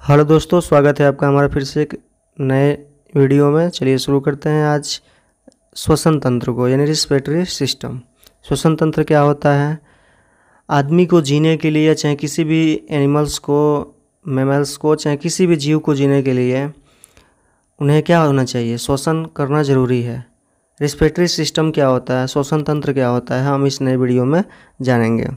Hello दोस्तों, स्वागत है आपका हमारा फिर से एक नए वीडियो में। चलिए शुरू करते हैं आज श्वसन तंत्र को, यानी रिस्पिरेटरी सिस्टम। श्वसन तंत्र क्या होता है? आदमी को जीने के लिए, चाहे किसी भी एनिमल्स को, मैमल्स को, चाहे किसी भी जीव को जीने के लिए उन्हें क्या होना चाहिए? श्वसन करना ज़रूरी है। रिस्पिरेटरी सिस्टम क्या होता है, श्वसन तंत्र क्या होता है, हम इस नए वीडियो में जानेंगे।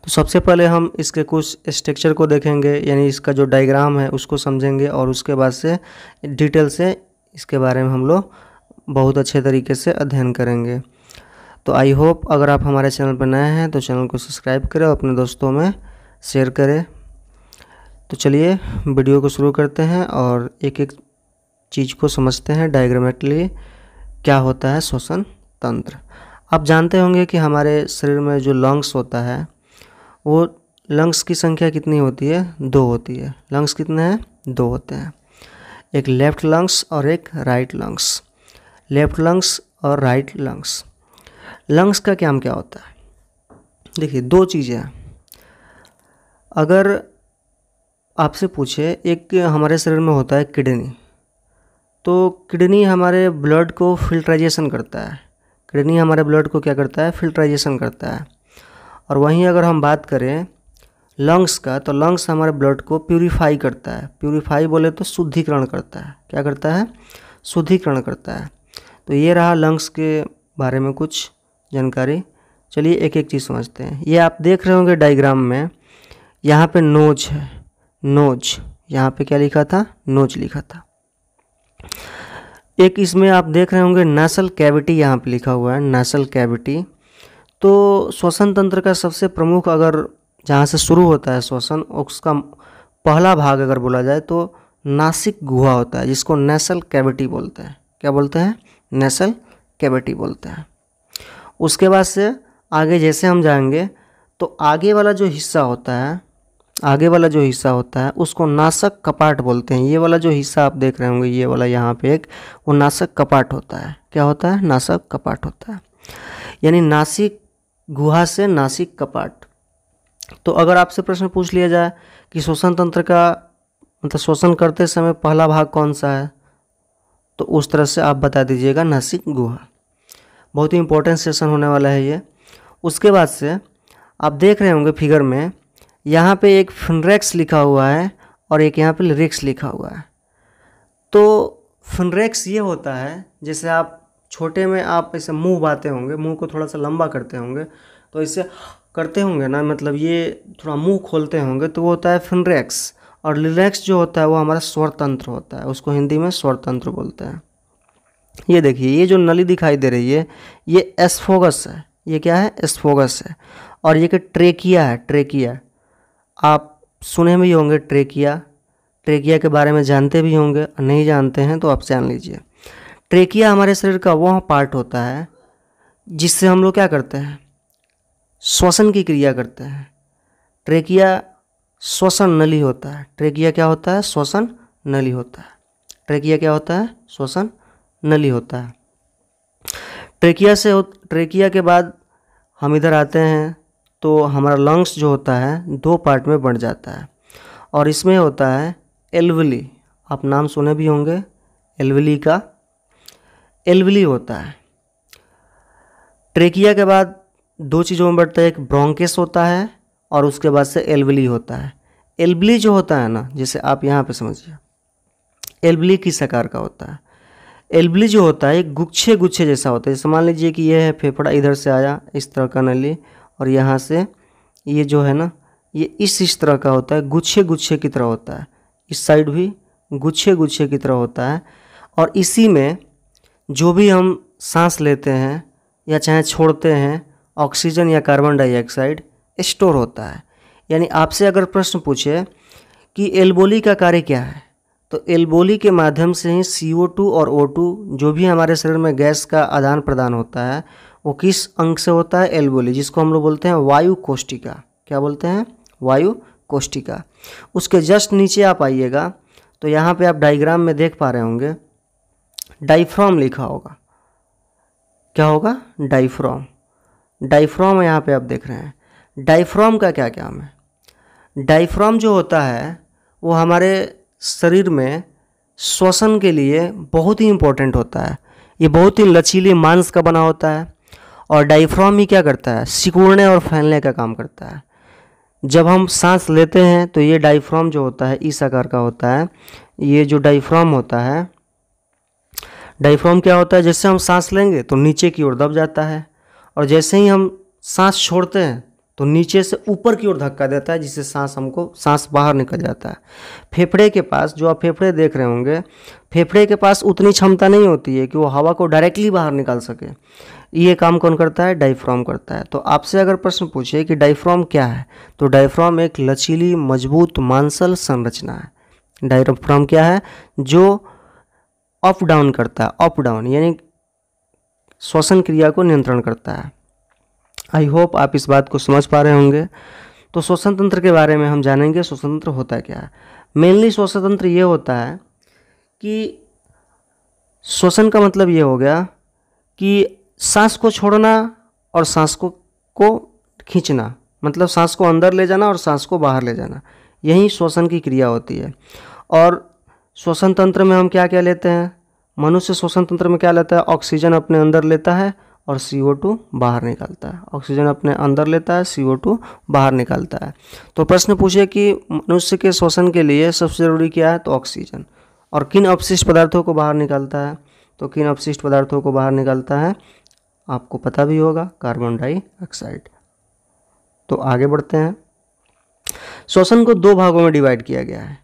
तो सबसे पहले हम इसके कुछ स्ट्रक्चर को देखेंगे, यानी इसका जो डायग्राम है उसको समझेंगे, और उसके बाद से डिटेल से इसके बारे में हम लोग बहुत अच्छे तरीके से अध्ययन करेंगे। तो आई होप अगर आप हमारे चैनल पर नए हैं तो चैनल को सब्सक्राइब करें और अपने दोस्तों में शेयर करें। तो चलिए वीडियो को शुरू करते हैं और एक एक चीज़ को समझते हैं डायग्रामेटिकली क्या होता है श्वसन तंत्र। आप जानते होंगे कि हमारे शरीर में जो लंग्स होता है, वो लंग्स की संख्या कितनी होती है? 2 होती है। लंग्स कितने हैं? 2 होते हैं। एक लेफ्ट लंग्स और एक राइट लंग्स। लेफ्ट लंग्स और राइट लंग्स। लंग्स का काम क्या होता है? देखिए, 2 चीज़ें हैं। अगर आपसे पूछे, एक हमारे शरीर में होता है किडनी, तो किडनी हमारे ब्लड को फिल्ट्राइजेशन करता है। किडनी हमारे ब्लड को क्या करता है? फिल्ट्राइजेशन करता है। और वहीं अगर हम बात करें लंग्स का, तो लंग्स हमारे ब्लड को प्यूरिफाई करता है। प्यूरिफाई बोले तो शुद्धिकरण करता है। क्या करता है? शुद्धिकरण करता है। तो ये रहा लंग्स के बारे में कुछ जानकारी। चलिए एक एक चीज़ समझते हैं। ये आप देख रहे होंगे डायग्राम में, यहाँ पे नोज है। नोज, यहाँ पे क्या लिखा था? नोज लिखा था। एक इसमें आप देख रहे होंगे नेसल कैविटी, यहाँ पे लिखा हुआ है नेसल कैविटी। तो श्वसन तंत्र का सबसे प्रमुख, अगर जहाँ से शुरू होता है श्वसन, उसका पहला भाग अगर बोला जाए तो नासिक गुहा होता है, जिसको नेसल कैविटी बोलते हैं। क्या बोलते हैं? नेसल कैविटी बोलते हैं। उसके बाद से आगे जैसे हम जाएंगे तो आगे वाला जो हिस्सा होता है, आगे वाला जो हिस्सा होता है उसको नासक कपाट बोलते हैं। ये वाला जो हिस्सा आप देख रहे होंगे, ये वाला यहाँ पे एक, वो नासक कपाट होता है। क्या होता है? नासक कपाट होता है, यानी नासिक गुहा से नासिक कपाट। तो अगर आपसे प्रश्न पूछ लिया जाए कि श्वसन तंत्र का मतलब श्वसन करते समय पहला भाग कौन सा है, तो उस तरह से आप बता दीजिएगा नासिक गुहा। बहुत ही इंपॉर्टेंट सेशन होने वाला है ये। उसके बाद से आप देख रहे होंगे फिगर में, यहाँ पे एक फिनरेक्स लिखा हुआ है और एक यहाँ पे लिरिक्स लिखा हुआ है। तो फिनरेक्स ये होता है, जैसे आप छोटे में आप ऐसे मुंह बाते होंगे, मुंह को थोड़ा सा लंबा करते होंगे, तो ऐसे करते होंगे ना, मतलब ये थोड़ा मुंह खोलते होंगे, तो वो होता है फिनरेक्स। और लिरिक्स जो होता है वो हमारा स्वर तंत्र होता है, उसको हिंदी में स्वर तंत्र बोलते हैं। ये देखिए, ये जो नली दिखाई दे रही है, ये एस्फोगस है। ये क्या है? एस्फोगस है। और ये कि ट्रेकिया है। ट्रेकिया आप सुने भी होंगे, ट्रेकिया। ट्रेकिया के बारे में जानते भी होंगे, नहीं जानते हैं तो आप जान लीजिए। ट्रेकिया हमारे शरीर का वह पार्ट होता है जिससे हम लोग क्या करते हैं? श्वसन की क्रिया करते हैं। ट्रेकिया श्वसन नली होता है। ट्रेकिया क्या होता है? श्वसन नली होता है। ट्रेकिया क्या होता है? श्वसन नली होता है। ट्रेकिया के बाद हम इधर आते हैं तो हमारा लंग्स जो होता है 2 पार्ट में बंट जाता है, और इसमें होता है एल्वली। आप नाम सुने भी होंगे एल्वली का। एल्वली होता है। ट्रेकिया के बाद 2 चीज़ों में बढ़ता है, एक ब्रोंकेस होता है और उसके बाद से एल्वली होता है। एल्वली जो होता है ना, जैसे आप यहाँ पे समझिए, एल्वली किस आकार का होता है? एल्वली जो होता है एक गुच्छे गुच्छे जैसा होता है। जैसे मान लीजिए कि ये है फेफड़ा, इधर से आया इस तरह का नली, और यहाँ से ये जो है ना, ये इस तरह का होता है, गुच्छे गुच्छे की तरह होता है। इस साइड भी गुच्छे गुच्छे की तरह होता है। और इसी में जो भी हम सांस लेते हैं या चाहे छोड़ते हैं, ऑक्सीजन या कार्बन डाइऑक्साइड स्टोर होता है। यानी आपसे अगर प्रश्न पूछे कि एल्वोली का कार्य क्या है, तो एल्वोली के माध्यम से ही CO2 और O2 जो भी हमारे शरीर में गैस का आदान प्रदान होता है, वो किस अंग से होता है? एल्वोली, जिसको हम लोग बोलते हैं वायु कोष्ठिका। क्या बोलते हैं? वायु कोष्ठिका। उसके जस्ट नीचे आप आइएगा तो यहाँ पे आप डायग्राम में देख पा रहे होंगे डायफ्राम लिखा होगा। क्या होगा? डायफ्राम। डायफ्राम यहाँ पे आप देख रहे हैं। डायफ्राम का क्या काम है? डायफ्राम जो होता है वो हमारे शरीर में श्वसन के लिए बहुत ही इम्पोर्टेंट होता है। ये बहुत ही लचीले मांस का बना होता है और डायफ्राम ही क्या करता है, सिकुड़ने और फैलने का काम करता है। जब हम सांस लेते हैं तो ये डायफ्राम जो होता है इस आकार का होता है। ये जो डायफ्राम होता है, डायफ्राम क्या होता है, जैसे हम सांस लेंगे तो नीचे की ओर दब जाता है और जैसे ही हम सांस छोड़ते हैं तो नीचे से ऊपर की ओर धक्का देता है, जिससे सांस बाहर निकल जाता है। फेफड़े के पास, जो आप फेफड़े देख रहे होंगे, फेफड़े के पास उतनी क्षमता नहीं होती है कि वो हवा को डायरेक्टली बाहर निकाल सके। ये काम कौन करता है, डायफ्राम करता है। तो आपसे अगर प्रश्न पूछे कि डायफ्राम क्या है, तो डायफ्राम एक लचीली मजबूत मांसल संरचना है। डायफ्राम क्या है, जो अप डाउन करता है, अप डाउन यानी श्वसन क्रिया को नियंत्रण करता है। आई होप आप इस बात को समझ पा रहे होंगे। तो श्वसन तंत्र के बारे में हम जानेंगे, श्वसन तंत्र होता क्या है। मेनली श्वसन तंत्र ये होता है कि श्वसन का मतलब ये हो गया कि सांस को छोड़ना और सांस को खींचना, मतलब सांस को अंदर ले जाना और सांस को बाहर ले जाना, यही श्वसन की क्रिया होती है। और श्वसन तंत्र में हम क्या क्या लेते हैं, मनुष्य श्वसन तंत्र में क्या लेता है, ऑक्सीजन अपने अंदर लेता है और CO2 बाहर निकालता है। ऑक्सीजन अपने अंदर लेता है, CO2 बाहर निकालता है। तो प्रश्न पूछे कि मनुष्य के श्वसन के लिए सबसे ज़रूरी क्या है, तो ऑक्सीजन। और किन अपशिष्ट पदार्थों को बाहर निकालता है, तो किन अपशिष्ट पदार्थों को बाहर निकालता है आपको पता भी होगा, कार्बन डाइऑक्साइड। तो आगे बढ़ते हैं। श्वसन को 2 भागों में डिवाइड किया गया है।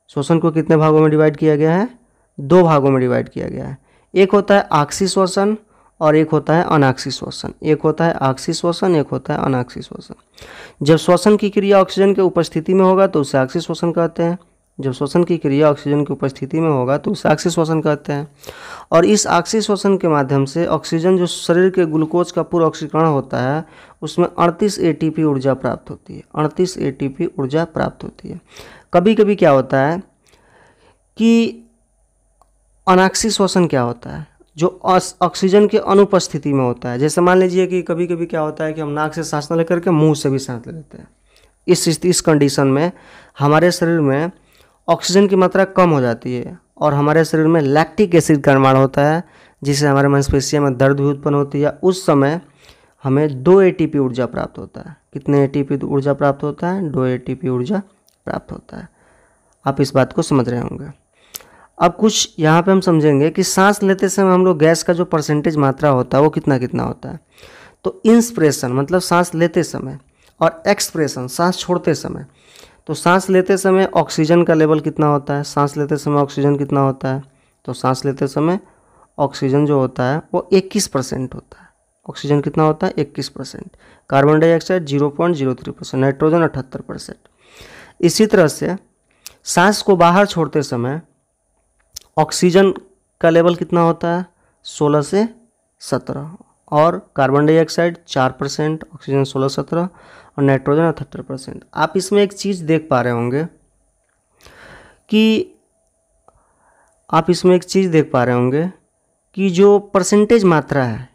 श्वसन को कितने भागों में डिवाइड किया गया है, 2 भागों में डिवाइड किया गया है। एक होता है आक्सीय श्वसन और एक होता है अनाक्सीय श्वसन। एक होता है आक्सीय श्वसन, एक होता है अनाक्सीय श्वसन। जब श्वसन की क्रिया ऑक्सीजन के उपस्थिति में होगा तो उसे आक्सीय श्वसन कहते हैं। जब श्वसन की क्रिया ऑक्सीजन की उपस्थिति में होगा तो उसे आक्सीय श्वसन कहते हैं। और इस आक्सीय श्वसन के माध्यम से ऑक्सीजन, जो शरीर के ग्लूकोज का पूर्ण ऑक्सीकरण होता है, उसमें 38 ATP ऊर्जा प्राप्त होती है। 38 ATP ऊर्जा प्राप्त होती है। कभी कभी क्या होता है कि अनाक्सीय श्वसन क्या होता है, जो ऑक्सीजन के अनुपस्थिति में होता है। जैसे मान लीजिए कि कभी कभी क्या होता है कि हम नाक से सांस न लेकर के मुंह से भी सांस ले लेते हैं। इस कंडीशन में हमारे शरीर में ऑक्सीजन की मात्रा कम हो जाती है और हमारे शरीर में लैक्टिक एसिड का निर्माण होता है, जिससे हमारे मांसपेशियों में दर्द भी उत्पन्न होती है। उस समय हमें 2 ATP ऊर्जा प्राप्त होता है। कितने ATP ऊर्जा प्राप्त होता है, 2 ATP ऊर्जा प्राप्त होता है। आप इस बात को समझ रहे होंगे। अब कुछ यहाँ पे हम समझेंगे कि सांस लेते समय हम लोग गैस का जो परसेंटेज मात्रा होता है वो कितना कितना होता है। तो इंस्पिरेशन मतलब सांस लेते समय और एक्सप्रेशन सांस छोड़ते समय। तो सांस लेते समय ऑक्सीजन का लेवल कितना होता है, सांस लेते समय ऑक्सीजन कितना होता है, तो सांस लेते समय ऑक्सीजन जो होता है वो 21% होता है। ऑक्सीजन कितना होता है, 21%। Carbon dioxide 0.03%, nitrogen 78%। इसी तरह से सांस को बाहर छोड़ते समय ऑक्सीजन का लेवल कितना होता है, 16 से 17, और कार्बन डाइऑक्साइड 4%, ऑक्सीजन 16-17 और नाइट्रोजन 78%। आप इसमें एक चीज़ देख पा रहे होंगे कि जो परसेंटेज मात्रा है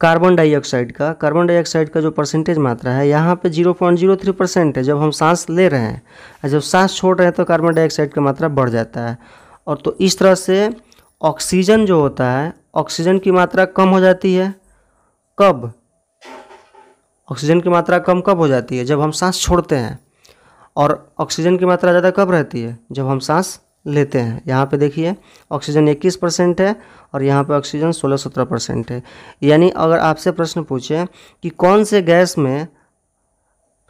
कार्बन डाइऑक्साइड का जो परसेंटेज मात्रा है यहाँ पे 0.03% है जब हम सांस ले रहे हैं, और जब सांस छोड़ रहे हैं तो कार्बन डाइऑक्साइड का मात्रा बढ़ जाता है। और तो इस तरह से ऑक्सीजन जो होता है, ऑक्सीजन की मात्रा कम हो जाती है। कब ऑक्सीजन की मात्रा कम कब हो जाती है, जब हम सांस छोड़ते हैं। और ऑक्सीजन की मात्रा ज़्यादा कब रहती है, जब हम सांस लेते हैं। यहाँ पे देखिए ऑक्सीजन 21% है और यहाँ पे ऑक्सीजन 16-17% है। यानी अगर आपसे प्रश्न पूछे कि कौन से गैस में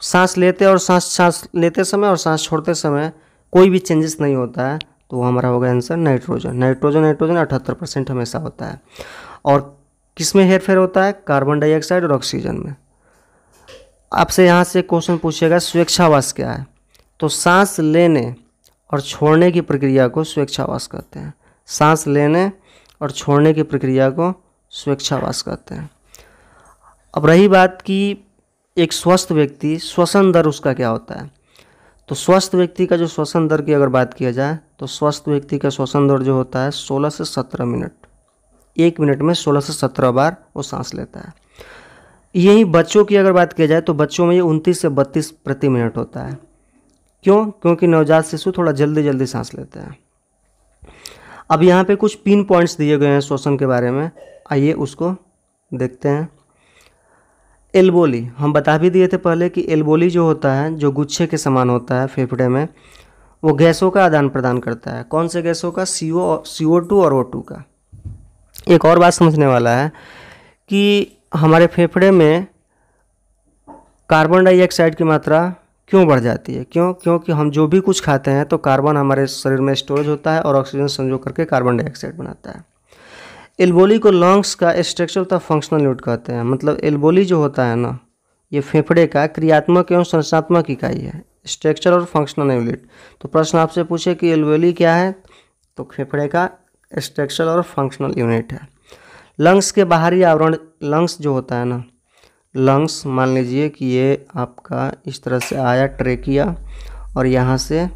सांस लेते और सांस लेते समय और सांस छोड़ते समय कोई भी चेंजेस नहीं होता है, तो वो हमारा होगा आंसर नाइट्रोजन। 78% हमेशा होता है। और किस में हेरफेर होता है, कार्बन डाइऑक्साइड और ऑक्सीजन में। आपसे यहाँ से क्वेश्चन पूछेगा स्वेच्छावास क्या है, तो सांस लेने और छोड़ने की प्रक्रिया को स्वेच्छावास कहते हैं। सांस लेने और छोड़ने की प्रक्रिया को स्वेच्छावास कहते हैं। अब रही बात कि एक स्वस्थ व्यक्ति श्वसन दर उसका क्या होता है, तो स्वस्थ व्यक्ति का जो श्वसन दर की अगर बात किया जाए तो स्वस्थ व्यक्ति का श्वसन दर जो होता है 16 से 17 मिनट। 1 मिनट में 16 से 17 बार वो सांस लेता है। यही बच्चों की अगर बात किया जाए तो बच्चों में ये 29 से 32 प्रति मिनट होता है। क्यों? क्योंकि नवजात शिशु थोड़ा जल्दी जल्दी सांस लेते हैं। अब यहाँ पे कुछ पिन पॉइंट्स दिए गए हैं श्वसन के बारे में, आइए उसको देखते हैं। एल्वोली, हम बता भी दिए थे पहले कि एल्वोली जो होता है, जो गुच्छे के समान होता है फेफड़े में, वो गैसों का आदान प्रदान करता है। कौन से गैसों का? CO2 और O2 का। एक और बात समझने वाला है कि हमारे फेफड़े में कार्बन डाइऑक्साइड की मात्रा क्यों बढ़ जाती है? क्यों? क्योंकि हम जो भी कुछ खाते हैं तो कार्बन हमारे शरीर में स्टोरेज होता है और ऑक्सीजन संयोग करके कार्बन डाइऑक्साइड बनाता है। एल्वोली को लंग्स का स्ट्रक्चर तथा फंक्शनल यूनिट कहते हैं। मतलब एल्वोली जो होता है ना, ये फेफड़े का क्रियात्मक एवं संरचनात्मक इकाई है, स्ट्रक्चर और फंक्शनल यूनिट। तो प्रश्न आपसे पूछे कि एल्वोली क्या है, तो फेफड़े का स्ट्रक्चर और फंक्शनल यूनिट है। लंग्स के बाहरी आवरण, लंग्स जो होता है ना, लंग्स मान लीजिए कि ये आपका इस तरह से आया ट्रेकिया, और यहाँ से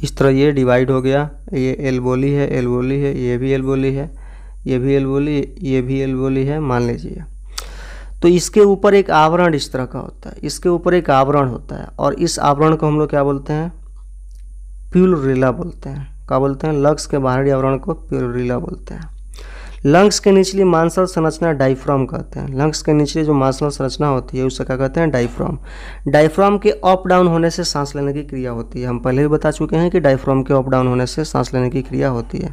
इस तरह ये डिवाइड हो गया। ये एल्वोली है, एल्वोली है, ये भी एल्वोली है, ये भी एल्वोली, ये भी एल्वोली है, मान लीजिए। तो इसके ऊपर एक आवरण इस तरह का होता है, इसके ऊपर एक आवरण होता है, और इस आवरण को हम लोग क्या बोलते हैं? प्यूलरिला बोलते हैं। क्या बोलते हैं? लंग्स के बाहरी आवरण को प्यूलरिला बोलते हैं। लंग्स के निचली मांसल संरचना डायफ्राम कहते हैं। लंग्स के नीचे जो मांसल संरचना होती है उसे क्या कहते हैं? डायफ्राम। डायफ्राम के अप डाउन होने से सांस लेने की क्रिया होती है। हम पहले भी बता चुके हैं कि डायफ्राम के अप डाउन होने से सांस लेने की क्रिया होती है।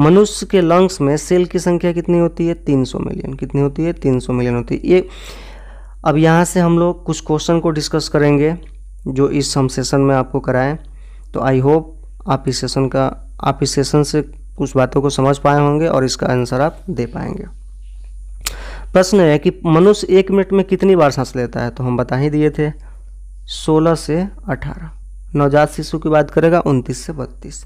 मनुष्य के लंग्स में सेल की संख्या कितनी होती है? 300 मिलियन। कितनी होती है? 300 मिलियन होती है। ये अब यहाँ से हम लोग कुछ क्वेश्चन को डिस्कस करेंगे जो इस हम सेशन में आपको कराएं। तो आई होप आप इस सेशन से कुछ बातों को समझ पाए होंगे और इसका आंसर आप दे पाएंगे। प्रश्न है कि मनुष्य 1 मिनट में कितनी बार सांस लेता है? तो हम बता ही दिए थे 16 से 18। नवजात शिशु की बात करेगा 29 से 32।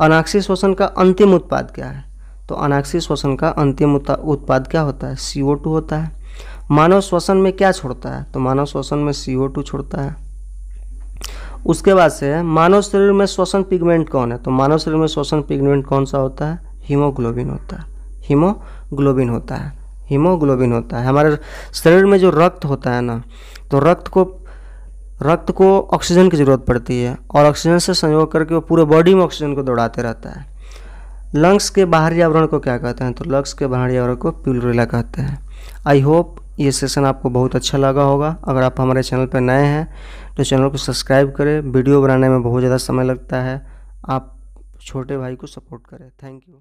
अनाक्षी श्वसन का अंतिम उत्पाद क्या है? तो अनाक्षी श्वसन का अंतिम उत्पाद क्या होता है? CO2 होता है। मानव श्वसन में क्या छोड़ता है? तो मानव श्वसन में CO2 छोड़ता है। उसके बाद से मानव शरीर में श्वसन पिगमेंट कौन है? तो मानव शरीर में श्वसन पिगमेंट कौन सा होता है? हीमोग्लोबिन होता है। हीमोग्लोबिन होता है। हीमोग्लोबिन होता है। हमारे शरीर में जो रक्त होता है ना, तो रक्त को ऑक्सीजन की ज़रूरत पड़ती है और ऑक्सीजन से संयोग करके वो पूरे बॉडी में ऑक्सीजन को दौड़ाते रहता है। लंग्स के बाहरी आवरण को क्या कहते हैं? तो लंग्स के बाहरी आवरण को प्यूलरिला कहते हैं। आई होप ये सेशन आपको बहुत अच्छा लगा होगा। अगर आप हमारे चैनल पर नए हैं तो चैनल को सब्सक्राइब करें। वीडियो बनाने में बहुत ज़्यादा समय लगता है, आप छोटे भाई को सपोर्ट करें। Thank you.